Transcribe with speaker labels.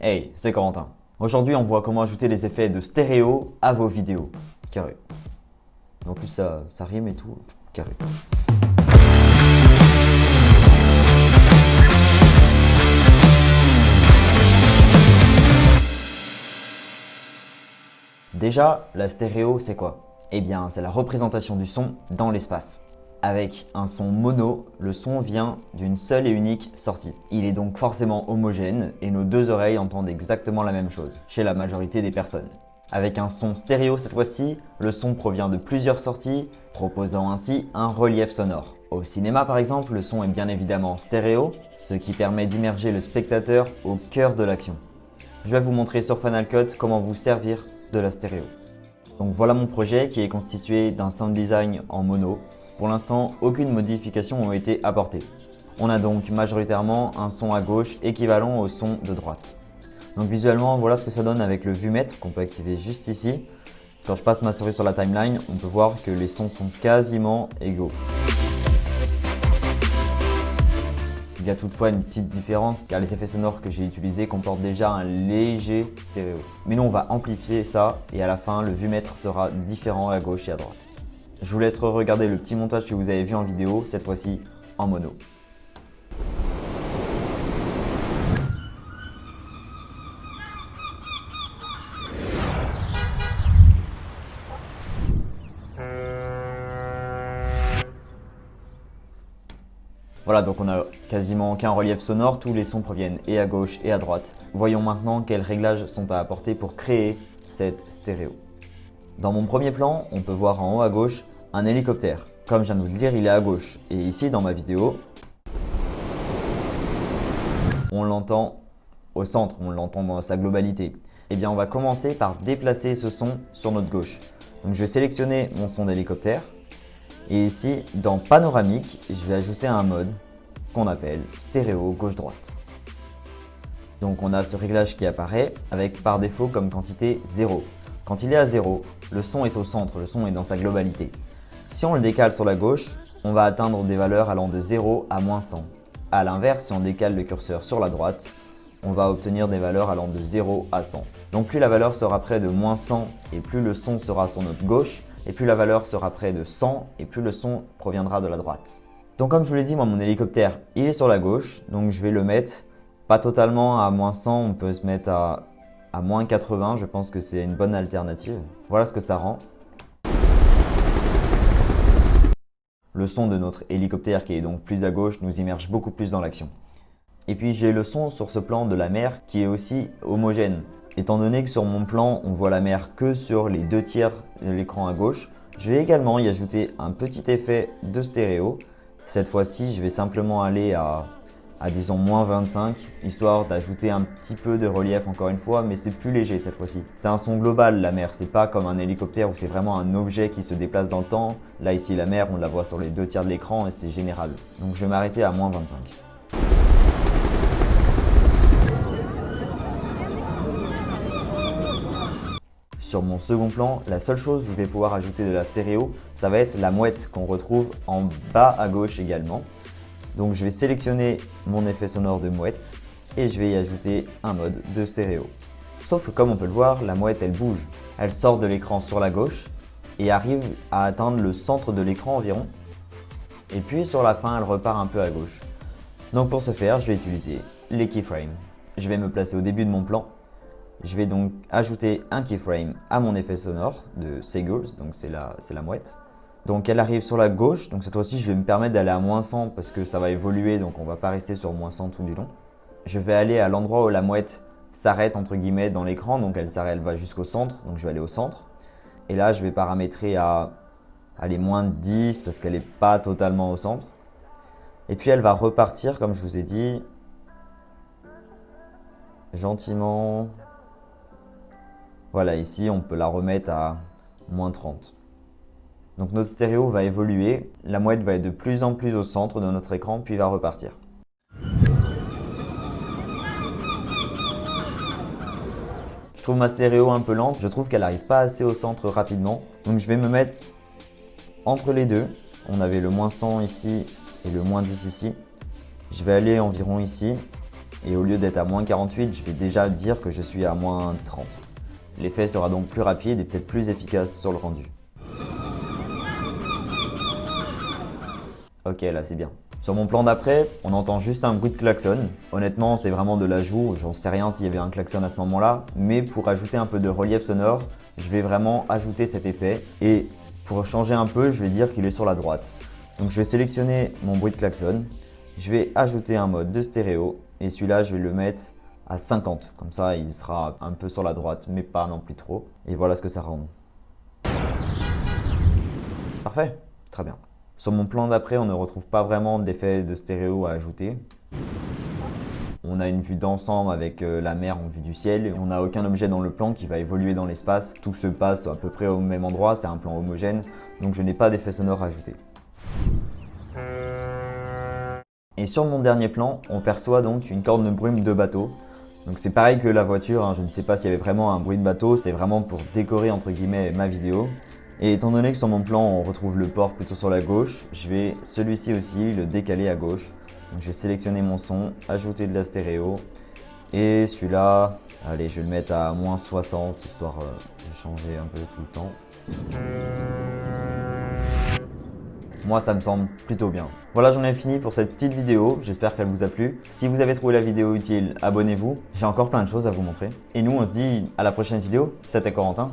Speaker 1: Hey, c'est Corentin. Aujourd'hui, on voit comment ajouter des effets de stéréo à vos vidéos. Carré. En plus, ça rime et tout. Carré. Déjà, la stéréo, c'est quoi? Eh bien, c'est la représentation du son dans l'espace. Avec un son mono, le son vient d'une seule et unique sortie. Il est donc forcément homogène et nos deux oreilles entendent exactement la même chose, chez la majorité des personnes. Avec un son stéréo cette fois-ci, le son provient de plusieurs sorties, proposant ainsi un relief sonore. Au cinéma par exemple, le son est bien évidemment stéréo, ce qui permet d'immerger le spectateur au cœur de l'action. Je vais vous montrer sur Final Cut comment vous servir de la stéréo. Donc voilà mon projet qui est constitué d'un sound design en mono. Pour l'instant, aucune modification n'a été apportée. On a donc majoritairement un son à gauche équivalent au son de droite. Donc visuellement, voilà ce que ça donne avec le vumètre qu'on peut activer juste ici. Quand je passe ma souris sur la timeline, on peut voir que les sons sont quasiment égaux. Il y a toutefois une petite différence car les effets sonores que j'ai utilisés comportent déjà un léger stéréo. Mais nous on va amplifier ça et à la fin le vumètre sera différent à gauche et à droite. Je vous laisse regarder le petit montage que vous avez vu en vidéo, cette fois-ci en mono. Voilà, donc on a quasiment aucun relief sonore, tous les sons proviennent et à gauche et à droite. Voyons maintenant quels réglages sont à apporter pour créer cette stéréo. Dans mon premier plan, on peut voir en haut à gauche un hélicoptère. Comme je viens de vous le dire, il est à gauche. Et ici, dans ma vidéo, on l'entend au centre, on l'entend dans sa globalité. Eh bien, on va commencer par déplacer ce son sur notre gauche. Donc, je vais sélectionner mon son d'hélicoptère. Et ici, dans panoramique, je vais ajouter un mode qu'on appelle stéréo gauche-droite. Donc, on a ce réglage qui apparaît avec par défaut comme quantité 0. Quand il est à 0, le son est au centre, le son est dans sa globalité. Si on le décale sur la gauche, on va atteindre des valeurs allant de 0 à moins 100. A l'inverse, si on décale le curseur sur la droite, on va obtenir des valeurs allant de 0 à 100. Donc plus la valeur sera près de moins 100 et plus le son sera sur notre gauche, et plus la valeur sera près de 100 et plus le son proviendra de la droite. Donc comme je vous l'ai dit, moi mon hélicoptère, il est sur la gauche, donc je vais le mettre pas totalement à moins 100, on peut se mettre à moins 80, je pense que c'est une bonne alternative. Voilà ce que ça rend. Le son de notre hélicoptère qui est donc plus à gauche nous immerge beaucoup plus dans l'action. Et puis j'ai le son sur ce plan de la mer qui est aussi homogène. Étant donné que sur mon plan on voit la mer que sur les 2/3 de l'écran à gauche, je vais également y ajouter un petit effet de stéréo. Cette fois-ci je vais simplement aller à disons moins 25, histoire d'ajouter un petit peu de relief encore une fois, mais c'est plus léger cette fois-ci. C'est un son global la mer, c'est pas comme un hélicoptère où c'est vraiment un objet qui se déplace dans le temps. Là ici la mer on la voit sur les 2/3 de l'écran et c'est général. Donc je vais m'arrêter à moins 25. Sur mon second plan, la seule chose où je vais pouvoir ajouter de la stéréo, ça va être la mouette qu'on retrouve en bas à gauche également. Donc je vais sélectionner mon effet sonore de mouette et je vais y ajouter un mode de stéréo. Sauf que comme on peut le voir, la mouette elle bouge. Elle sort de l'écran sur la gauche et arrive à atteindre le centre de l'écran environ. Et puis sur la fin, elle repart un peu à gauche. Donc pour ce faire, je vais utiliser les keyframes. Je vais me placer au début de mon plan. Je vais donc ajouter un keyframe à mon effet sonore de Seagulls, donc c'est la mouette. Donc elle arrive sur la gauche, donc cette fois-ci je vais me permettre d'aller à moins 100 parce que ça va évoluer, donc on va pas rester sur moins 100 tout du long. Je vais aller à l'endroit où la mouette s'arrête entre guillemets dans l'écran, donc elle va jusqu'au centre, donc je vais aller au centre. Et là je vais paramétrer à aller moins de 10 parce qu'elle n'est pas totalement au centre. Et puis elle va repartir comme je vous ai dit, gentiment. Voilà, ici on peut la remettre à moins 30. Donc notre stéréo va évoluer, la mouette va être de plus en plus au centre de notre écran puis va repartir. Je trouve ma stéréo un peu lente, je trouve qu'elle n'arrive pas assez au centre rapidement. Donc je vais me mettre entre les deux. On avait le moins 100 ici et le moins 10 ici. Je vais aller environ ici et au lieu d'être à moins 48, je vais déjà dire que je suis à moins 30. L'effet sera donc plus rapide et peut-être plus efficace sur le rendu. Ok, là c'est bien. Sur mon plan d'après, on entend juste un bruit de klaxon. Honnêtement, c'est vraiment de l'ajout, j'en sais rien s'il y avait un klaxon à ce moment-là, mais pour ajouter un peu de relief sonore, je vais vraiment ajouter cet effet. Et pour changer un peu, je vais dire qu'il est sur la droite. Donc je vais sélectionner mon bruit de klaxon, je vais ajouter un mode de stéréo, et celui-là je vais le mettre à 50. Comme ça, il sera un peu sur la droite, mais pas non plus trop. Et voilà ce que ça rend. Parfait, très bien. Sur mon plan d'après, on ne retrouve pas vraiment d'effet de stéréo à ajouter. On a une vue d'ensemble avec la mer en vue du ciel et on n'a aucun objet dans le plan qui va évoluer dans l'espace. Tout se passe à peu près au même endroit, c'est un plan homogène, donc je n'ai pas d'effet sonore à ajouter. Et sur mon dernier plan, on perçoit donc une corne de brume de bateau. Donc c'est pareil que la voiture, hein, je ne sais pas s'il y avait vraiment un bruit de bateau, c'est vraiment pour décorer entre guillemets ma vidéo. Et étant donné que sur mon plan on retrouve le port plutôt sur la gauche, je vais celui-ci aussi le décaler à gauche. Donc je vais sélectionner mon son, ajouter de la stéréo et celui-là, allez je vais le mettre à moins 60 histoire de changer un peu tout le temps. Moi ça me semble plutôt bien. Voilà, j'en ai fini pour cette petite vidéo, j'espère qu'elle vous a plu. Si vous avez trouvé la vidéo utile, abonnez-vous, j'ai encore plein de choses à vous montrer. Et nous on se dit à la prochaine vidéo, c'était Corentin.